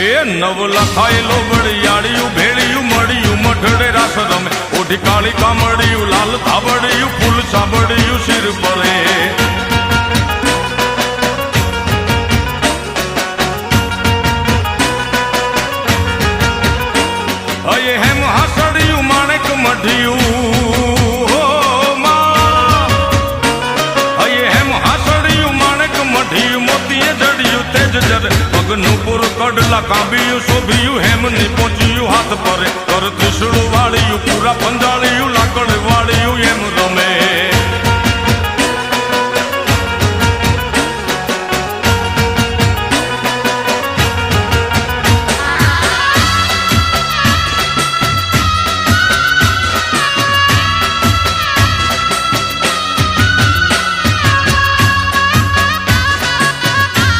એ નવ લખાયેલો બળિયાળિયું ભેળિયું મળ્યું મઢડે રાસ રમે ઓઢી કાળી કામડિયું લાલ ધાબડિયું ફૂલ સાબડિયું શિર પરે અયે હેમ હાસડિયું માણેક મઢિયું પગનું પૂર કડલા કાંબિયું શોભિયું હેમની પહોંચ્યું હાથ પરે કર ત્રિશુળ વાળિયું પૂરા પંજાળિયું